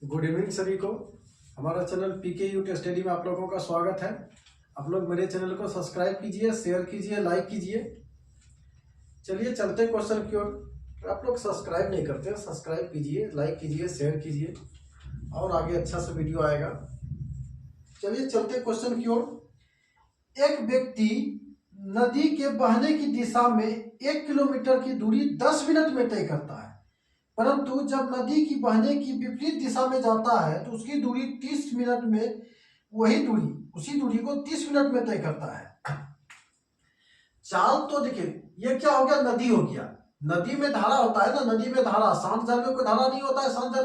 Good evening सभी को। हमारा चैनल पीके यू स्टडी में आप लोगों का स्वागत है। आप लोग मेरे चैनल को सब्सक्राइब कीजिए, शेयर कीजिए, लाइक कीजिए। चलिए चलते हैं क्वेश्चन की ओर। आप लोग सब्सक्राइब नहीं करते, सब्सक्राइब कीजिए, लाइक कीजिए, शेयर कीजिए और आगे अच्छा सा वीडियो आएगा। चलिए चलते हैं क्वेश्चन की ओर। एक व्यक्ति नदी के बहने की दिशा में 1 किलोमीटर की दूरी 10 मिनट में तय करता है, परंतु जब नदी की बहने की विपरीत दिशा में जाता है तो उसकी दूरी 30 मिनट में उसी दूरी को 30 मिनट में तय करता है। चाल तो देखिए, ये क्या हो गया, नदी हो गया। नदी में धारा होता है ना, नदी में धारा, शांत जल में कोई धारा नहीं होता है। शांत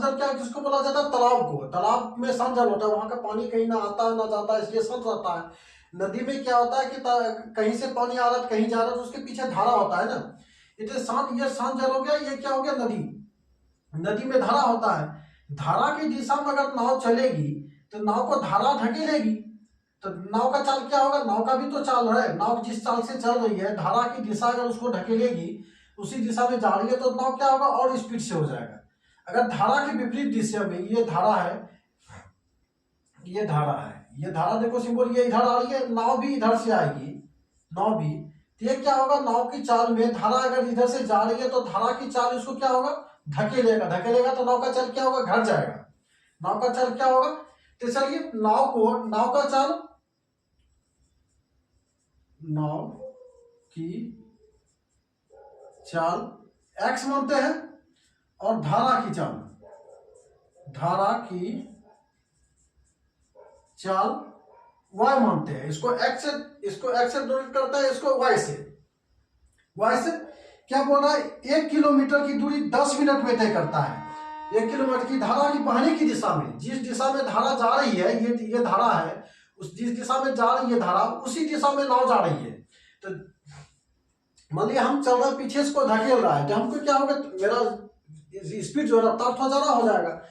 जल क्या है, किसको बोला जाता है, तालाब को। तालाब में शांत जल होता है, वहां का पानी कहीं ना आता है ना जाता है, इसलिए शांत रहता है। नदी में क्या होता है कि कहीं से पानी आ रहा है, कहीं जा रहा है, तो उसके पीछे धारा होता है ना। ये शांत जल हो गया। ये क्या हो गया, नदी। नदी में धारा होता है। धारा की दिशा में अगर नाव चलेगी तो नाव को धारा ढकेलेगी, तो नाव का चाल क्या होगा, नाव का भी तो चाल है। नाव जिस चाल से चल रही है, धारा की दिशा अगर उसको ढकेलेगी, उसी दिशा में जा रही है, तो नाव क्या होगा, और स्पीड से हो जाएगा। अगर धारा की विपरीत दिशा में, ये धारा है, ये धारा देखो सिंबल, ये इधर आ रही है, नाव भी इधर से आएगी, नाव भी। तो ये क्या होगा, नाव की चाल में धारा अगर इधर से जा रही है तो धारा की चाल इसको क्या होगा, धकेलेगा तो नाव का चाल क्या होगा, घट जाएगा। नाव का चाल क्या होगा, तो चलिए नाव का चाल, नाव की चाल x मानते हैं और धारा की चाल y मानते हैं। इसको x से डोनेट करता है, इसको y से क्या बोल रहा है, 1 किलोमीटर की दूरी 10 मिनट में तय करता है। 1 किलोमीटर की धारा की बहने की दिशा में, जिस दिशा में धारा जा रही है, ये धारा है, उस जिस दिशा में जा रही है धारा, उसी दिशा में नाव जा रही है। तो मान लिया हम चल रहे हैं, पीछे इसको धकेल रहा है, तो हमको क्या होगा, मेरा स्पीड जो है, रफ्तार थोड़ा ज्यादा हो जाएगा।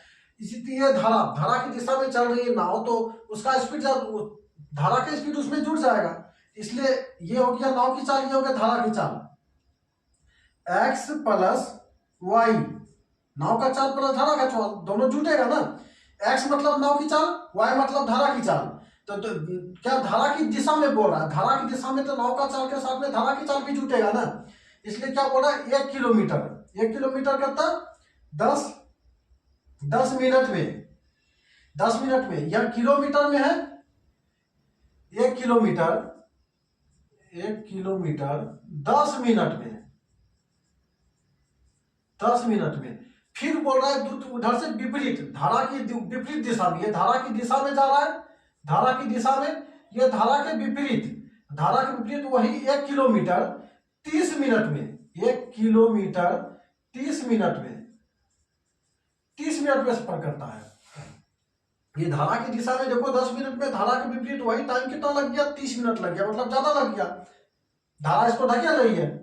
इसी ये धारा की दिशा में चल रही है नाव, तो उसका स्पीड, धारा का स्पीड उसमें जुड़ जाएगा। इसलिए ये हो गया नाव की चाल, ये हो गया धारा की चाल। x प्लस वाई, नाव का चाल प्लस धारा का चाल, दोनों जुटेगा ना। x मतलब नाव की चाल, y मतलब धारा की चाल। तो क्या धारा की दिशा में बोल रहा है, धारा की दिशा में तो नाव का चाल के साथ में धारा की चाल भी जुटेगा ना। इसलिए क्या बोल रहा है, 1 किलोमीटर करता 10 मिनट में, 10 मिनट में। यह किलोमीटर में है, 1 किलोमीटर 10 मिनट में, 10 मिनट में। फिर बोल रहा है उधर से विपरीत, धारा की विपरीत दिशा में, ये धारा की दिशा में जा रहा है, धारा की दिशा में, ये धारा के विपरीत वही 1 किलोमीटर 30 मिनट में, 1 किलोमीटर 30 मिनट में, 30 मिनट में सफर करता है। ये धारा की दिशा में देखो 10 मिनट में, धारा के विपरीत वही टाइम कितना लग गया, 30 मिनट लग गया, मतलब ज्यादा लग गया। धारा इसको धकेल रही है।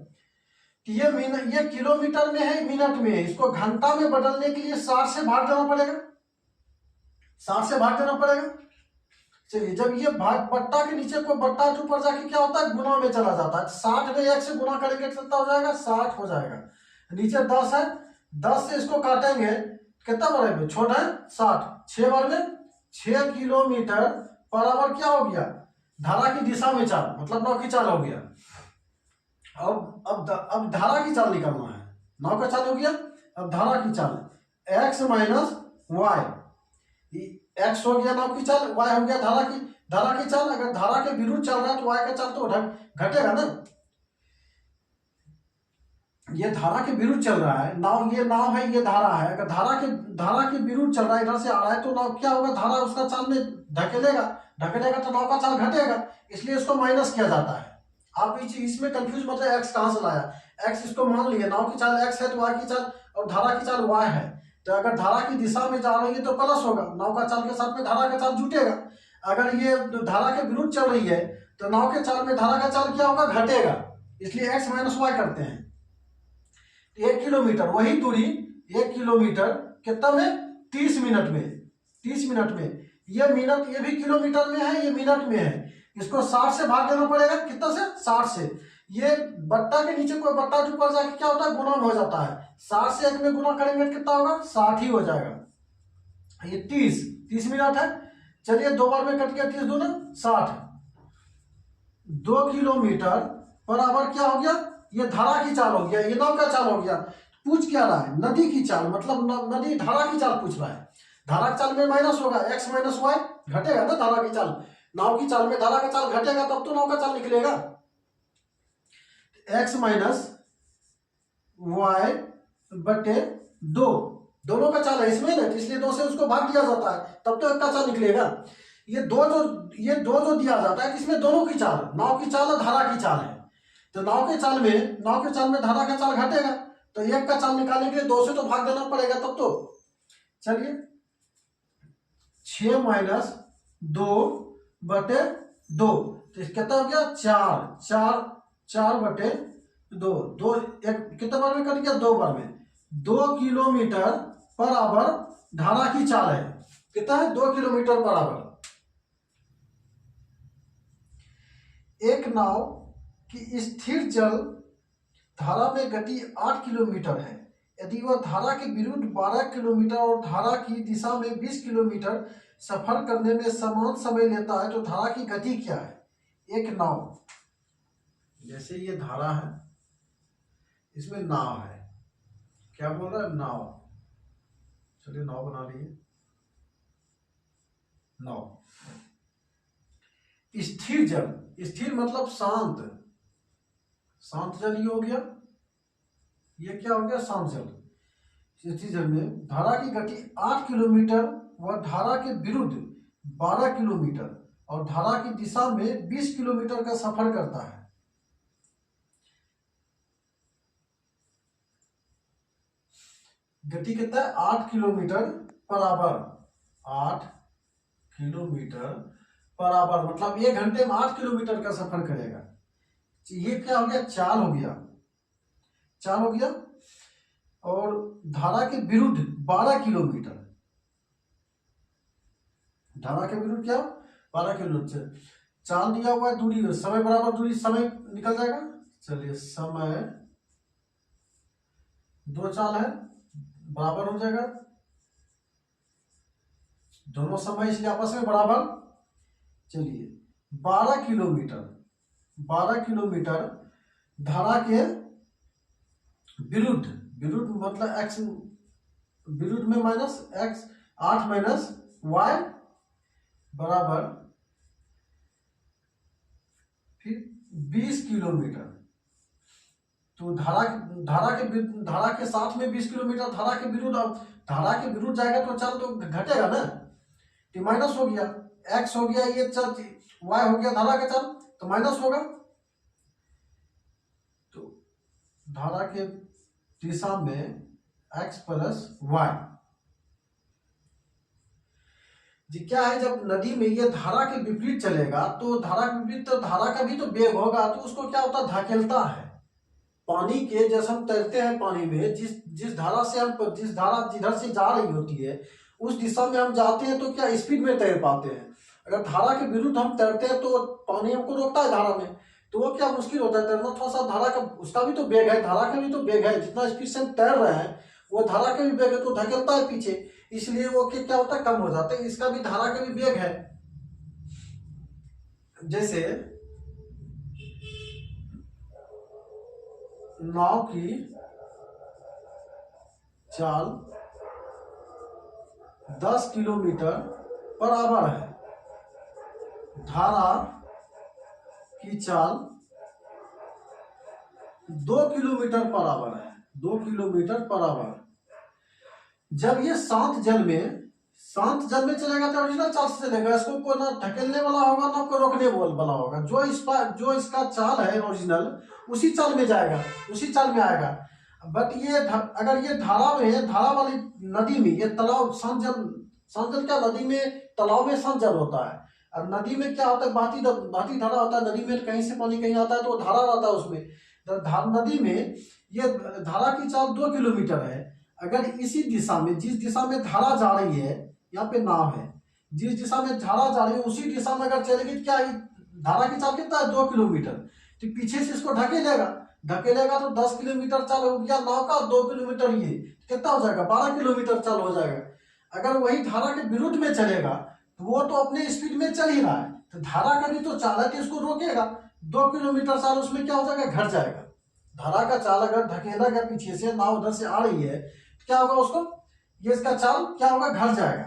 ये किलोमीटर में है, मिनट में है। इसको घंटा में बदलने के लिए 60 से भाग देना पड़ेगा। चलिए, जब ये भाग बट्टा के नीचे को बट्टा के ऊपर जाके क्या होता है, गुना में चला जाता है। 60 में 1 से गुना करेंगे कितना हो जाएगा, 60 हो जाएगा। नीचे 10 है, 10 से इसको काटेंगे, कितना बढ़ेगा, छोटा है 60, 6 बार में 6 किलोमीटर बराबर क्या हो गया, धारा की दिशा में चाल, मतलब नाव की चाल हो गया। अब धारा की चाल निकालना है। नाव का चाल हो गया, अब धारा की चाल, x माइनस वाई। x हो गया नाव की चाल, y हो गया धारा की चाल। अगर धारा के विरुद्ध चल रहा है तो y का चाल तो घटेगा ना। ये धारा के विरुद्ध चल रहा है नाव, ये नाव है, ये धारा है। अगर धारा के विरुद्ध चल रहा है, इधर से आ रहा है, तो नाव क्या होगा, धारा उसका चाल में ढकेलेगा तो नाव का चाल घटेगा, इसलिए इसको माइनस किया जाता है। आप इसमें कंफ्यूज मत है, x कहां से लाया, x इसको मान लिया, नाव की चाल x है तो y की चाल और धारा की चाल y है। तो अगर धारा की दिशा में जा रही है तो प्लस होगा, नाव का चाल के साथ में धारा का चाल जुटेगा। अगर ये धारा के विरुद्ध चल रही है तो नाव के चाल में धारा का चाल क्या होगा, घटेगा। इसलिए x माइनस वाई करते हैं। 1 किलोमीटर वही दूरी, 1 किलोमीटर कितना में, 30 मिनट में। ये भी किलोमीटर में है, ये मिनट में है। इसको 60 से भाग देना पड़ेगा, कितना से, 60 से। ये बट्टा के नीचे कोई बट्टा के ऊपर जाके क्या होता है, गुना हो जाता है। 60 से 1 में गुना करेंगे कितना होगा, 60 ही हो जाएगा। ये 30 मिनट है। चलिए 2 बार में कट गया, 30 दूना 60। 2 किलोमीटर पर आवर क्या हो गया, ये धारा की चाल हो गया, ये नाव का चाल हो गया। पूछ क्या रहा है, नदी की चाल, मतलब नदी धारा की चाल पूछ रहा है। धारा की चाल में माइनस होगा, x माइनस वाई, घटेगा ना धारा की चाल। नाव की चाल में धारा का चाल घटेगा तब तो नाव का चाल निकलेगा। x माइनस वाई बटे 2, दोनों का चाल है इसमें ना, इसलिए 2 से उसको भाग दिया जाता है तब तो एक का चाल निकलेगा। ये दो जो दिया जाता है इसमें दोनों की चाल, नाव की चाल और धारा की चाल है। तो नाव के चाल में धारा का चाल घटेगा, तो एक का चाल निकालने के लिए 2 से तो भाग देना पड़ेगा तब तो। चलिए 6 माइनस 2 बटे 2, तो कितना हो गया 4 बटे 2, एक कितने बार में कट गया, 2 बार में। 2 किलोमीटर पर आवर धारा की चाल है, कितना है 2 किलोमीटर पर आवर। एक नाव की स्थिर जल धारा में गति 8 किलोमीटर है। यदि वह धारा के विरुद्ध 12 किलोमीटर और धारा की दिशा में 20 किलोमीटर सफर करने में समान समय लेता है तो धारा की गति क्या है। एक नाव, जैसे ये धारा है, इसमें नाव है, क्या बोल रहा है नाव, चलिए नाव बना लिए। नाव स्थिर जल, स्थिर मतलब शांत जल ये हो गया, ये क्या हो गया शांत जल। स्थिर जल में धारा की गति 8 किलोमीटर व धारा के विरुद्ध 12 किलोमीटर और धारा की दिशा में 20 किलोमीटर का सफर करता है। गति कितना है 8 kilometre per hour, 8 kilometre per hour मतलब 1 घंटे में 8 किलोमीटर का सफर करेगा। ये क्या हो गया चाल हो गया, और धारा के विरुद्ध 12 किलोमीटर, धारा के विरुद्ध क्या 12 किलोमीटर। चाल दिया हुआ है, दूरी समय बराबर दूरी, समय निकल जाएगा। चलिए समय 2 चाल है बराबर हो जाएगा, दोनों समय इसलिए आपस में बराबर। चलिए 12 किलोमीटर धारा के विरुद्ध मतलब x विरुद्ध में माइनस x, 8 माइनस y बराबर फिर 20 किलोमीटर। तो धारा के साथ में 20 किलोमीटर, धारा के विरुद्ध जाएगा तो चाल तो घटेगा ना, तो माइनस हो गया, x हो गया, ये चाल y हो गया धारा का चाल तो माइनस होगा। तो धारा के दिशा में x प्लस वाई जी क्या है, जब नदी में ये धारा के विपरीत चलेगा तो धारा के विपरीत तो धारा का भी तो वेग होगा, तो उसको क्या होता है धकेलता है। पानी के जैसे हम तैरते हैं पानी में, जिस धारा जिधर से जा रही होती है उस दिशा में हम जाते हैं तो क्या स्पीड में तैर पाते हैं। अगर धारा के विरुद्ध हम तैरते हैं तो पानी हमको रोकता है धारा में, तो वो क्या मुश्किल होता है तैरना। थोड़ा सा धारा का उसका भी तो वेग है, धारा का भी तो वेग है, जितना स्पीड से हम तैर रहे हैं वो धारा का भी वेग है तो धकेलता है पीछे, इसलिए वो क्या होता है कम हो जाते हैं। इसका भी धारा का भी वेग है। जैसे नाव की चाल 10 किलोमीटर पर आवर है, धारा की चाल 2 किलोमीटर पर आवर है, 2 किलोमीटर पर आवर। जब ये शांत जल में चलेगा तो ओरिजिनल चाल से चलेगा, इसको कोई ना ढकेलने वाला होगा ना कोई रोकने वाला होगा। जो इसका चाल है ओरिजिनल उसी चाल में जाएगा, उसी चाल में आएगा। बट ये अगर ये धारा वाली नदी में ये तालाब शांत जल क्या नदी में तालाब में शांत जल होता है, और नदी में क्या होता है बहती धारा होता है। नदी में कहीं से पानी कहीं आता है तो धारा रहता है उसमें। नदी में ये धारा की चाल 2 किलोमीटर है। अगर इसी दिशा में जिस दिशा में धारा जा रही है, यहाँ पे नाव है, जिस दिशा में धारा जा रही है उसी दिशा में अगर चलेगी तो क्या धारा की चाल कितना है 2 किलोमीटर, तो पीछे से इसको ढकेलेगा तो 10 किलोमीटर चाल हो गया नाव का, 2 किलोमीटर ये कितना हो जाएगा 12 किलोमीटर चाल हो जाएगा। अगर वही धारा के विरुद्ध में चलेगा तो वो तो अपने स्पीड में चल ही रहा है, तो धारा का भी तो चाल है कि इसको रोकेगा। 2 किलोमीटर साल उसमें क्या हो जाएगा, घट जाएगा। धारा का चाल अगर धकेला गया पीछे से, नाव उधर से आ रही है, तो क्या होगा उसको, ये इसका चाल क्या होगा, घट जाएगा।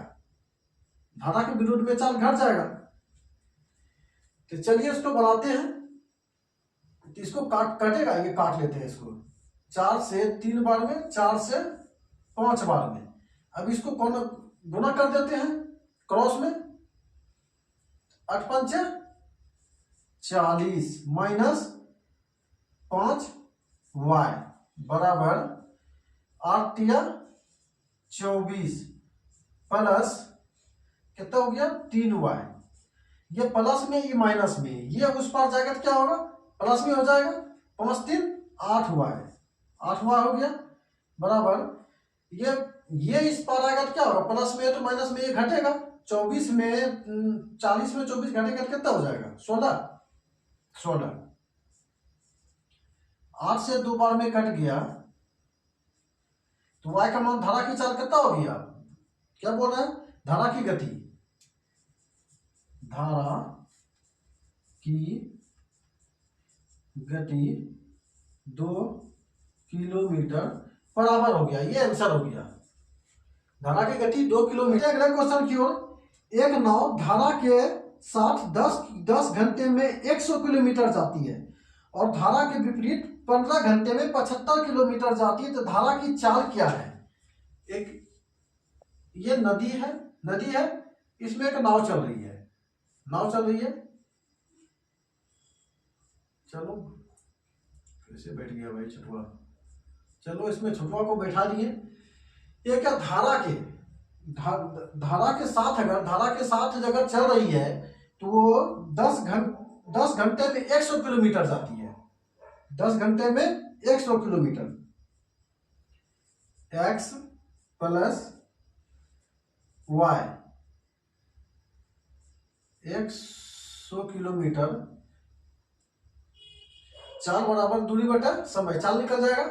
धारा के विरुद्ध में चाल घट जाएगा। तो चलिए इसको बनाते हैं। तो इसको काटेगा, ये काट लेते हैं इसको 4 से 3 बार में, 4 से 5 बार में। अब इसको कौन गुना कर देते हैं क्रॉस में, 8 पंचे 40 माइनस 5y बराबर 8 तिया 24 प्लस कितना हो गया 3y। ये प्लस में, ये माइनस में, ये उस पार जाएगा तो क्या होगा, प्लस में हो जाएगा। 5 3 8y, 8y हो गया बराबर ये इस पार आएगा तो क्या होगा, प्लस में है तो माइनस में ये घटेगा। 24 में 40 में 24 घटेगा कितना हो जाएगा, 16। 8 से 2 बार में कट गया तो y का मान, धारा की चाल कितना हो गया, क्या बोल रहा है, धारा की गति, धारा की गति 2 किलोमीटर बराबर हो गया। ये आंसर हो गया, धारा की गति 2 किलोमीटर। अगले क्वेश्चन की ओर, एक नाव धारा के साथ 10 घंटे में 100 किलोमीटर जाती है और धारा के विपरीत 15 घंटे में 75 किलोमीटर जाती है, तो धारा की चाल क्या है। एक ये नदी है, इसमें एक नाव चल रही है, चलो कैसे बैठ गया भाई छुटवा, चलो इसमें छुटवा को बैठा दिए। ये क्या, धारा के साथ अगर चल रही है तो वो 10 घंटे में 100 किलोमीटर जाती है, 10 घंटे में 100 kilometre. x plus y 100 kilometre, चाल बराबर दूरी बटा समय, चाल निकल जाएगा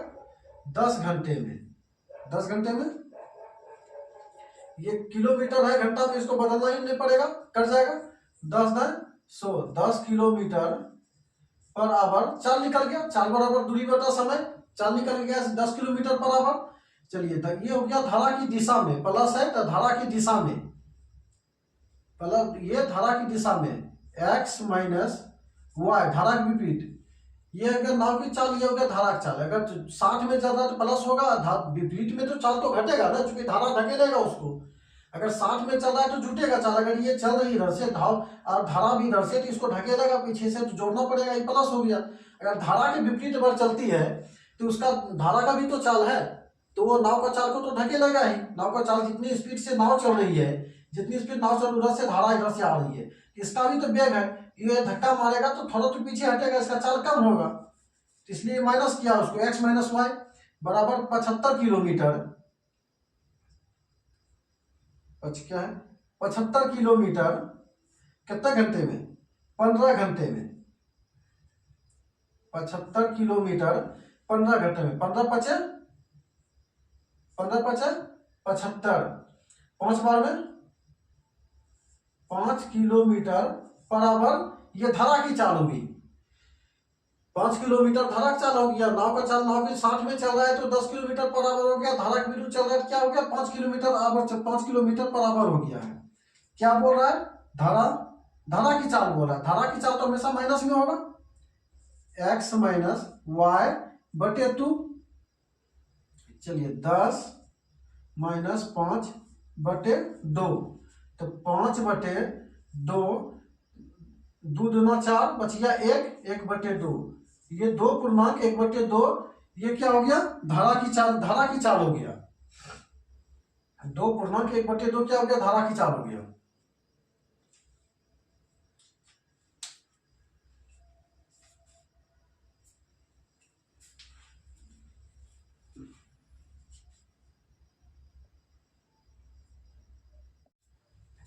10 घंटे में ये किलोमीटर है, घंटा में इसको बदलना ही नहीं पड़ेगा, कट जाएगा। 10 किलोमीटर पर आवर, चाल निकल गया, चाल बराबर दूरी बटा समय, चाल निकल गया 10 किलोमीटर पर आवर। चलिए तक ये हो गया धारा की दिशा में, प्लस है तो धारा की दिशा में, प्लस ये धारा की दिशा में x माइनस वाई, धारा के विपरीत। ये अगर नाव की चाल, ये हो गया धारा की चाल। अगर 60 में चल रहा है तो प्लस होगा, विपरीत में तो चाल तो घटेगा ना, क्योंकि धारा धकेलेगा उसको। अगर 60 में चल रहा है तो जुटेगा चाल, अगर ये चल रही इधर से और धारा भी इधर से, तो इसको ढकेलेगा पीछे से, तो जोड़ना पड़ेगा, ये प्लस हो गया। अगर धारा के विपरीत बार चलती है तो उसका धारा का भी तो चाल है, तो वो नाव का चाल को तो ढकेलेगा ही। नाव का चाल जितनी स्पीड से नाव चल रही है, जितनी स्पीड नाव चल, उधर से धारा इधर से आ रही है, इसका भी तो वेग है, ये धक्का मारेगा तो थोड़ा तो पीछे हटेगा, इसका चाल कम होगा, इसलिए माइनस किया उसको, x माइनस वाई बराबर 75 किलोमीटर। क्या है 75 किलोमीटर कितने घंटे में, 15 घंटे में। 75 किलोमीटर 15 घंटे में, 15 पचे 75, 5 बार में 5 किलोमीटर बराबर ये धारा की चाल होगी। 5 किलोमीटर धारा का चाल हो गया, नाव का चाल, नाव के 60 में चल रहा है तो 10 किलोमीटर पर आवर हो गया, धारा के विरुद्ध चल रहा है क्या हो गया, 5 किलोमीटर पर आवर हो गया है। क्या बोल रहा है, धारा की चाल बोल रहा है। धारा की चाल तो हमेशा माइनस में होगा, x माइनस वाई बटे 2। चलिए 10 माइनस 5 बटे 2, तो 5 बटे 2, 2 दूना 4, बच गया 1 बटे 2, ये 2 पूर्णांक 1 बटे 2, ये क्या हो गया, धारा की चाल हो गया। 2 पूर्णांक 1 बटे 2 क्या हो गया, धारा की चाल हो गया।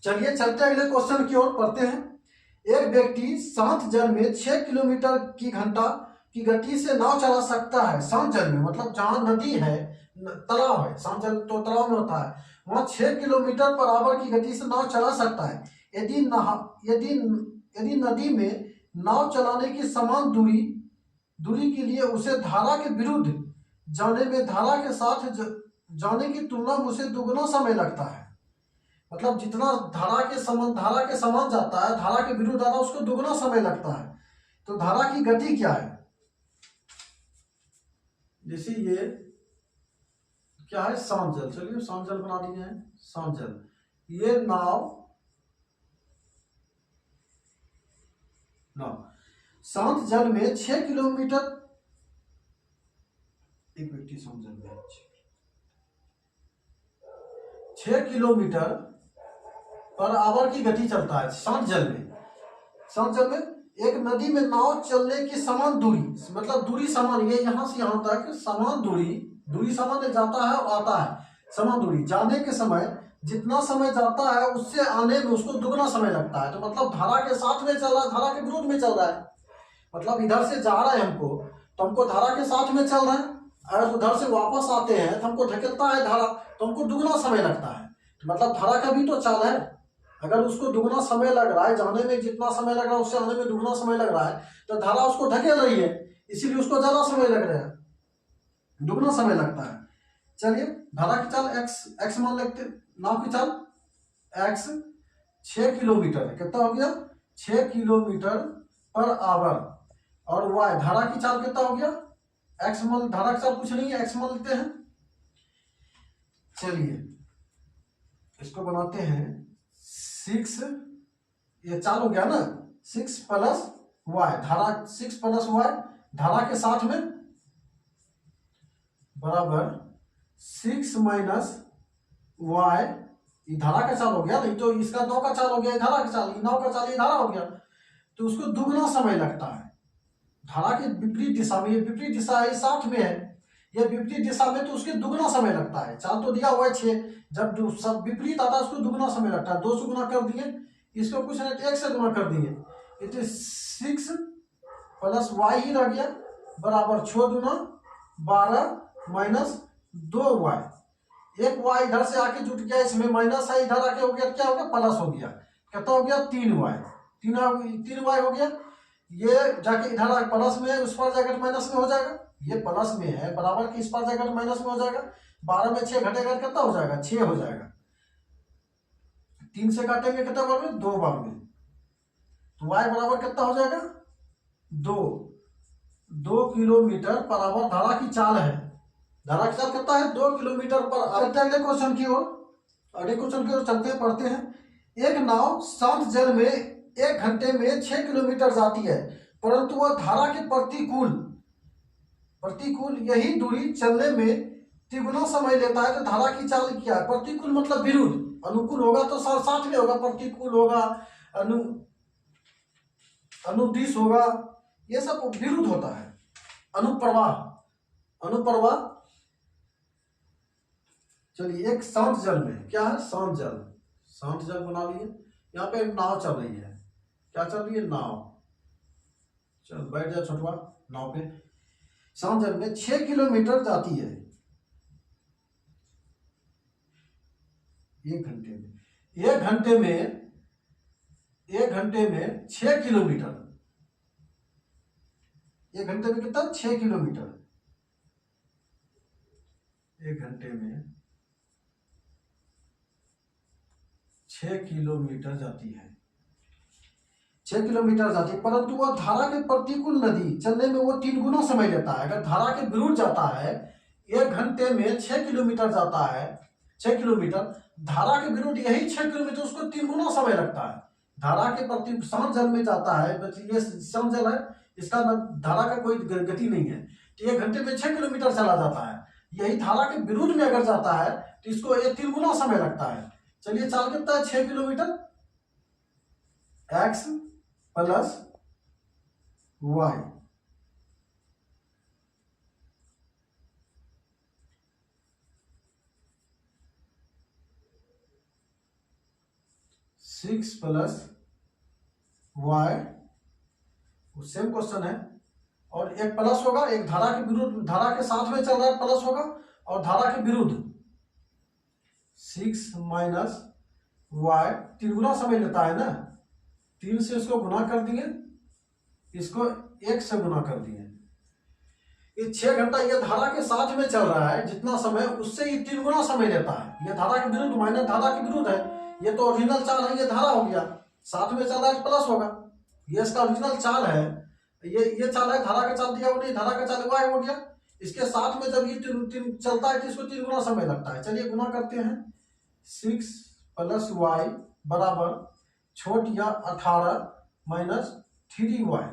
चलिए चलते अगले क्वेश्चन की ओर पढ़ते हैं। एक व्यक्ति शांत जल में 6 किलोमीटर की घंटा की गति से नाव चला सकता है। शांत जल में मतलब जहां नदी है, तालाब है, शांत जल तो तालाब में होता है, वहां 6 किलोमीटर पर आवर की गति से नाव चला सकता है। यदि नदी में नाव चलाने की समान दूरी के लिए उसे धारा के विरुद्ध जाने में धारा के साथ जाने की तुलना में उसे दुगना समय लगता है। मतलब जितना धारा के समान जाता है, धारा के विरुद्ध जाता है, उसको दुगना समय लगता है। तो धारा की गति क्या है? जैसे ये क्या है, शांत जल। चलिए शांत जल बना दिए हैं, शांत जल। ये नाव शांत जल में 6 किलोमीटर, एक व्यक्ति शांत जल में 6 किलोमीटर पर आवर की गति चलता है शांत जल में। शांत जल में एक नदी में नाव चलने की समान दूरी, मतलब दूरी समान, ये यहां से यहां तक समान दूरी समान जाता है और आता है, समान दूरी। जाने के समय जितना समय जाता है उससे आने में उसको दुगना समय लगता है। तो मतलब धारा के साथ में चल रहा है, धारा के विरुद्ध में चल रहा है। मतलब इधर से जा रहा है हमको, तो हमको धारा के साथ में चल रहा है। अगर उधर से वापस आते हैं तो हमको ढकेलता है धारा, तो हमको दुगना समय लगता है। मतलब धारा का भी तो चाल है। अगर उसको दुगना समय लग रहा है, जाने में जितना समय लग रहा है उससे आने में दुगना समय लग रहा है, तो धारा उसको ढकेल रही है, इसीलिए उसको ज्यादा समय लग रहा है, दुगना समय लगता है। चलिए धारा की चाल एक्स मान लेते, नाव की चाल एक्स 6 किलोमीटर है। कितना हो गया? 6 किलोमीटर पर आवर। और वाई धारा की चाल कितना हो गया? एक्स मान, धारा की चाल कुछ नहीं है, एक्स मान लेते हैं। चलिए इसको बनाते हैं 6, ये चाल हो गया ना, 6 प्लस वाई, धारा 6 प्लस वाई धारा के साथ में बराबर 6 माइनस वाई, ये धारा का चाल हो गया। नहीं तो इसका नाव का चाल हो गया, धारा का चाल, नाव का चाल ये धारा हो गया। तो उसको दुगना समय लगता है धारा के विपरीत दिशा में। ये विपरीत दिशा है, साथ में है, ये विपरीत दिशा में, तो उसके दुगना समय लगता है। चाल तो दिया हुआ है 6, जब सब विपरीत आता है उसको दुगना समय लगता है। 2 से गुना कर दिए, इसको कुछ नहीं 1 से गुना कर दिए, तो 6 प्लस वाई ही रह गया बराबर 6 दूना 12 माइनस 2 वाई। एक वाई इधर से आके जुट गया, इसमें माइनस है, इधर आके हो गया, क्या हो गया? प्लस हो गया। कितना हो गया? 3 वाई, 3 वाई हो गया। ये जाके इधर प्लस में है, उस पर जाकर माइनस में हो जाएगा। ये प्लस में है बराबर की, इस पर जाकर माइनस में हो जाएगा। 12 में 6 घटेगा, कितना हो जाएगा? 6 हो जाएगा। 3 से काटेंगे कितना बार में? 2 बार में। तो वाई बराबर कितना हो जाएगा? 2 किलोमीटर पर आवर धारा की चाल है। धारा की चाल कितना है? 2 किलोमीटर पर। अगले क्वेश्चन की ओर चलते हैं, पढ़ते हैं। एक नाव शांत जल में 1 घंटे में 6 किलोमीटर जाती है, परंतु वह धारा के प्रतिकूल यही दूरी चलने में तिगुना समय लेता है। तो धारा की चाल क्या है? प्रतिकूल मतलब विरुद्ध। अनुकूल होगा तो साथ में होगा, प्रतिकूल होगा, अनुदिश होगा, ये सब विरुद्ध होता है। अनुप्रवाह। चलिए एक शांत जल में क्या है? शांत जल बना लिए। यहाँ पे नाव चल रही है, क्या चल रही है? नाव। चल बैठ जा छोटवा नाव पे। शांत जल में 6 किलोमीटर जाती है 1 घंटे में। 1 घंटे में 6 किलोमीटर। 1 घंटे में कितना? 6 किलोमीटर। 1 घंटे में 6 किलोमीटर जाती है, 6 किलोमीटर जाती है, परंतु वह धारा के प्रतिकूल नदी चलने में वो 3 गुना समय लेता है। अगर धारा के विरुद्ध जाता है, 1 घंटे में 6 किलोमीटर जाता है, 6 किलोमीटर, धारा के विरुद्ध यही 6 किलोमीटर, उसको 3 गुना समय लगता है। धारा के प्रति शांत जल में जाता है, ये शांत जल है, इसका धारा का कोई गति नहीं है, तो 1 घंटे में 6 किलोमीटर चला जाता है। यही धारा के विरुद्ध में अगर जाता है तो इसको 3 गुना समय लगता है। चलिए चाल कितना है? 6 kilometre. X plus Y, six plus Y, same question है। और एक प्लस होगा, एक धारा के विरुद्ध, धारा के साथ में चल रहा है प्लस होगा, और धारा के विरुद्ध 6 माइनस वाई, 3 गुना समय लेता है ना, 3 से इसको गुना कर दिए, इसको 1 से गुना कर दिए। ये 6 घंटा ये धारा के साथ में चल रहा है जितना समय, उससे ये 3 गुना समय लेता है। ये धारा के विरुद्ध माइनस धारा के विरुद्ध है। ये तो ओरिजिनल चाल है, ये धारा हो गया, साथ में चल रहा है प्लस होगा। ये इसका ओरिजिनल चाल है, ये चाल है, धारा का चाल दिया वो नहीं, धारा का चाल वाई हो गया। इसके साथ में जब ये तीन चलता है तो इसको 3 गुना समय लगता है। चलिए गुना करते हैं, 6 प्लस वाई बराबर छोट या 18 माइनस 3y,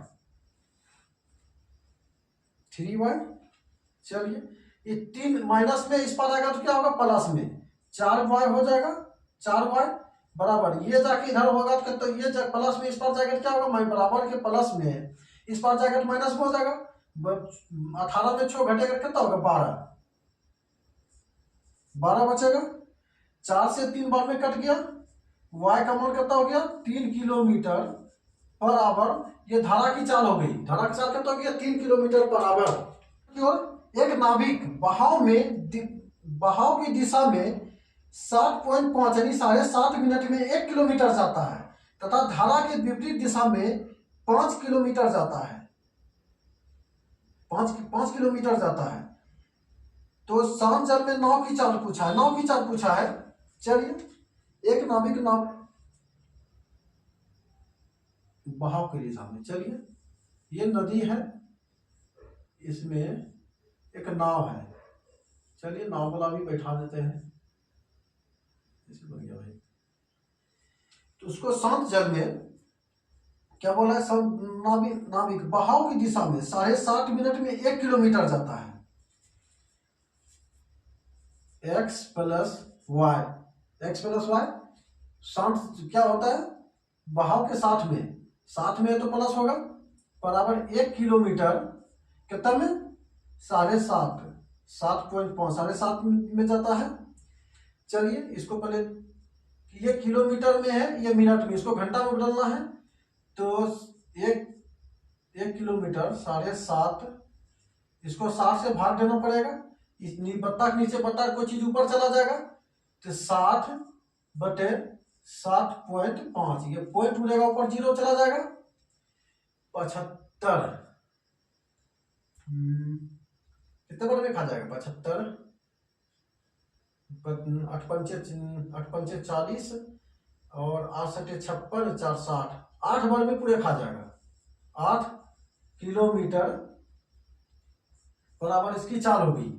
3y। चलिए ये 3 माइनस में इस पार आएगा तो क्या होगा, प्लस में 4y हो जाएगा। 4y बराबर ये जाके इधर होगा तो ये प्लस में इस पार जाएगा क्या होगा, बराबर के प्लस में इस पार जाएगा तो माइनस में हो जाएगा। 18 में 6 घटेगा कितना होगा, 12 बचेगा। 4 से 3 बार में कट गया, y का मान कितना हो गया, 3 किलोमीटर पर आवर। ये धारा की चाल हो गई, धारा की चाल कितना हो गया, 3 किलोमीटर पर आवर। और एक नाविक बहाव की दिशा में 7.5 यानी 7.5 मिनट में 1 किलोमीटर जाता है तथा धारा के विपरीत दिशा में 5 किलोमीटर जाता है, 5 किलोमीटर जाता है। तो शांत जल में नाव की चाल पूछा है, नाव की चाल पूछा है। चलिए एक नाविक नाव बहाव के दिशा में, चलिए ये नदी है, इसमें एक नाव है। चलिए नाव वाला भी बैठा देते हैं, इसे बन गया भाई। तो उसको शांत जल में क्या बोला है, नाविक बहाव की दिशा में 7.5 मिनट में 1 किलोमीटर जाता है। x प्लस वाई, शांत क्या होता है, बहाव के साथ में तो प्लस होगा, बराबर 1 किलोमीटर कितना में, 7.5, 7.5 में जाता है। चलिए इसको पहले, ये किलोमीटर में है, ये मिनट में, इसको घंटा में बदलना है। तो एक किलोमीटर 7.5, इसको 7 से भाग देना पड़ेगा। इस बत्ता के नीचे बत्ता कोई चीज ऊपर चला जाएगा तो 60 बटे 7.5, ये पॉइंट उड़ेगा ऊपर, 0 चला जाएगा। 75 कितने बार में खा जाएगा, 75, 8 पंचे 40 और 8 सटे 56, 4 60, 8 बार में पूरे खा जाएगा। 8 किलोमीटर बराबर इसकी चाल होगी,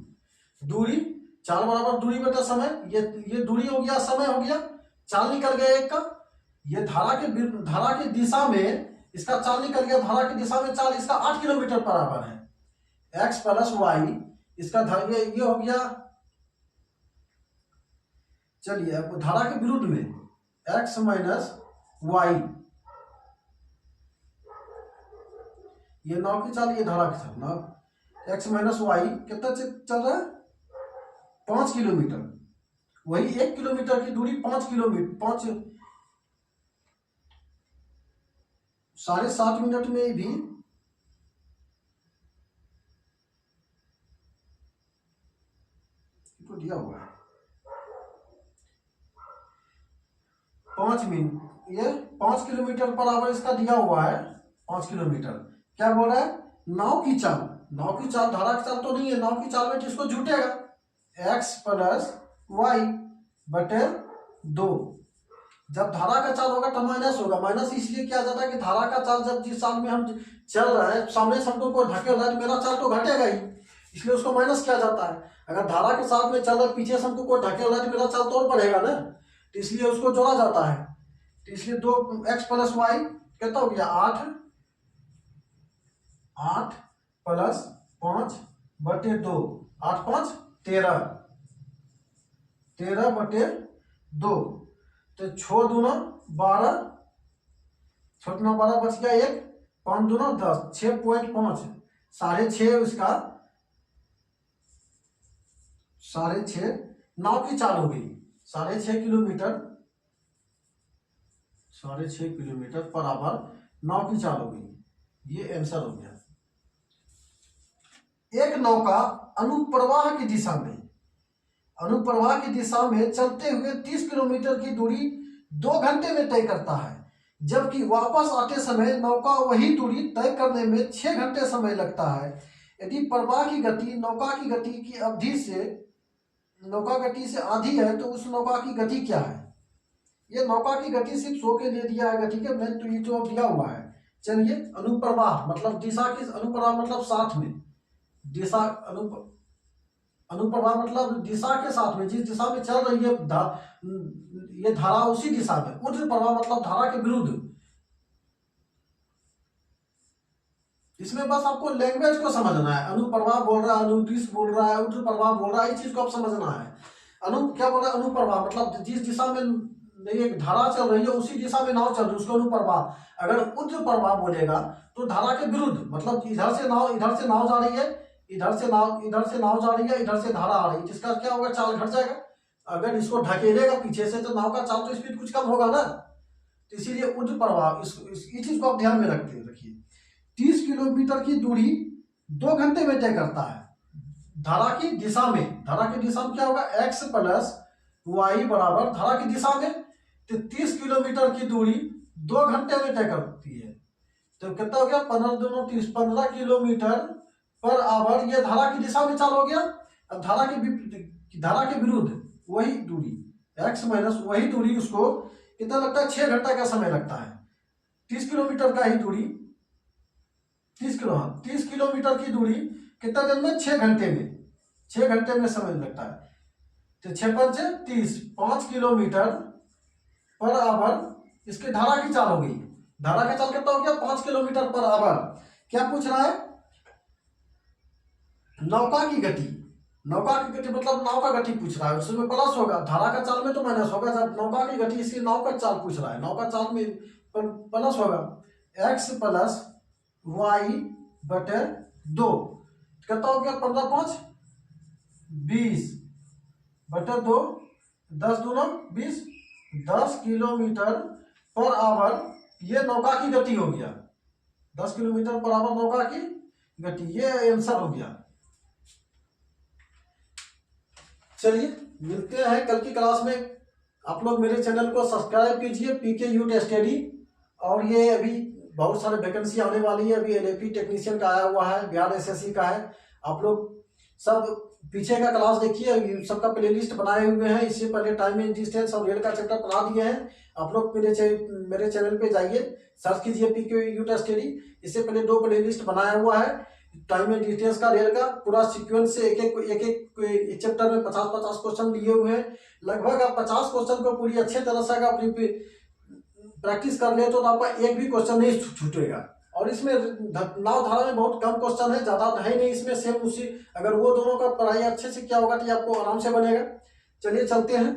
दूरी, चाल बराबर दूरी बटा समय। ये दूरी हो गया, समय हो गया, चाल निकल गया एक का। ये धारा की दिशा में इसका चाल निकल गया, धारा की दिशा में चाल इसका 8 किलोमीटर बराबर है। x प्लस वाई, इसका ये हो गया। चलिए अब धारा के विरुद्ध में x माइनस वाई, ये नाव की चाल, ये धारा की चाल, नाव x माइनस वाई कितना चल रहा है, 5 किलोमीटर। वही 1 किलोमीटर की दूरी 5 किलोमीटर, 7.5 मिनट में भी तो दिया हुआ है 5 मिनट, ये 5 किलोमीटर बराबर इसका दिया हुआ है, 5 किलोमीटर। क्या बोल रहा है, नाव की चाल, धारा की चाल तो नहीं है, नाव की चाल में जिसको जुटेगा x प्लस वाई बटे 2। जब धारा का चाल होगा तो माइनस होगा, माइनस इसलिए किया जाता है कि धारा का चाल जब जिस चाल में हम चल रहे हैं, सामने से हमको कोई धकेल रहा है तो मेरा चाल तो घटेगा ही, इसलिए उसको माइनस किया जाता है। अगर धारा के साथ में चल रहा है, पीछे से हमको कोई धकेल रहा है तो मेरा चाल तो और बढ़ेगा ना, तो इसलिए उसको जोड़ा जाता है। तो इसलिए 2x प्लस वाई कितना हो गया, 8 प्लस 5 बटे 2, 8 5 13 बटे 2, तो 6 दूना 12, छोटना 12 बच गया 1, 5 दूना 10, 6.5, 6.5 उसका 6.5 नाव की चाल हो गई, 6.5 किलोमीटर, 6.5 किलोमीटर बराबर नाव की चाल हो गई। ये आंसर हो गया। एक नौका अनुप्रवाह की दिशा में अनुप्रवाह की दिशा में चलते हुए 30 किलोमीटर की दूरी 2 घंटे में तय करता है, जबकि वापस आते समय नौका वही दूरी तय करने में 6 घंटे समय लगता है। यदि प्रवाह की गति नौका गति से आधी है तो उस नौका की गति क्या है? ये नौका की गति सिर्फ 100 के लिए दिया है, गति के में तो ये जो दिया हुआ है। चलिए, अनुप्रवाह मतलब दिशा की, अनुप्रवाह मतलब साथ में, दिशा अनुप्रवाह मतलब दिशा के साथ में, जिस दिशा में चल रही है ये धारा उसी दिशा में। ऊर्ध्व प्रवाह मतलब धारा के विरुद्ध। इसमें बस आपको लैंग्वेज को समझना है। अनुप्रवाह बोल रहा है, अनुदिश बोल रहा है, ऊर्ध्व प्रवाह बोल रहा है, इस चीज को आप समझना है। क्या बोल रहा है? अनुप्रवाह मतलब जिस दिशा में एक धारा चल रही है उसी दिशा में नाव चल रही है, उसको अनुप्रवाह। अगर ऊर्ध्व प्रवाह बोलेगा तो धारा के विरुद्ध, मतलब इधर से नाव जा रही है, इधर से नाव जा रही है, इधर से धारा आ रही है, जिसका क्या होगा? चाल घट जाएगा। अगर इसको ढकेलेगा पीछे से तो नाव का चाल तो स्पीड कुछ कम होगा ना। तो इसीलिए ऊर्ध्व प्रवाह, इस चीज को आप ध्यान में रखिए। 30 किलोमीटर की दूरी 2 घंटे में तय करता है। धारा की दिशा में क्या होगा? x प्लस वाई बराबर धारा की दिशा में, तो 30 किलोमीटर की दूरी 2 घंटे में तय करती है। तो कितना हो गया? 15 दूनी 30, 15 किलोमीटर पर आवर। ये धारा की दिशा में चाल हो गया। अब धारा के विरुद्ध वही दूरी x माइनस वही दूरी, उसको कितना लगता है? 6 घंटा का समय लगता है। 30 किलोमीटर का ही दूरी 30 किलोमीटर की दूरी कितना देर में? 6 घंटे में। 6 घंटे में समय लगता है। तो 6 5 30, 5 किलोमीटर पर आवर इसकी धारा की चाल हो गई। धारा का चाल कितना हो गया? 5 किलोमीटर पर आवर। क्या पूछ रहा है? नौका की गति मतलब नाव का गति पूछ रहा है। उसमें प्लस होगा, धारा का चाल में तो माइनस होगा। जब नौका की गति, इसलिए नाव का चाल पूछ रहा है, नौका चाल में प्लस होगा। x प्लस वाई बटे 2 कितना हो गया? 15 5 20 बटे 2, 10 दूना 20, 10 किलोमीटर पर आवर ये नौका की गति हो गया। 10 किलोमीटर पर आवर नौका की गति, ये आंसर हो गया। चलिए, मिलते हैं कल की क्लास में। आप लोग मेरे चैनल को सब्सक्राइब कीजिए, पीके यूट स्टडी। और ये अभी बहुत सारे वैकेंसी आने वाली है। अभी एलएपी टेक्नीशियन का आया हुआ है, बिहार एसएससी का है। आप लोग सब पीछे का क्लास देखिए, सबका प्लेलिस्ट बनाए हुए हैं। इससे पहले टाइम एंड डिस्टेंस और रेल का चैप्टर पढ़ा दिए हैं। आप लोग मेरे चैनल पे जाइए, सर्च कीजिए पीके यूट स्टडी। इससे पहले 2 प्लेलिस्ट बनाया हुआ है, टाइम एंड डिस्टेंस का, रेल का, पूरा सीक्वेंस से एक चैप्टर में 50-50 क्वेश्चन लिए हुए हैं। लगभग आप 50 क्वेश्चन को पूरी अच्छे तरह से अगर प्रैक्टिस कर ले तो आपका एक भी क्वेश्चन नहीं छूटेगा। और इसमें नाव धारा में बहुत कम क्वेश्चन है, ज्यादा है नहीं इसमें। सेम उसी, अगर वो दोनों का पढ़ाई अच्छे से किया होगा तो आपको आराम से बनेगा। चलिए चलते हैं।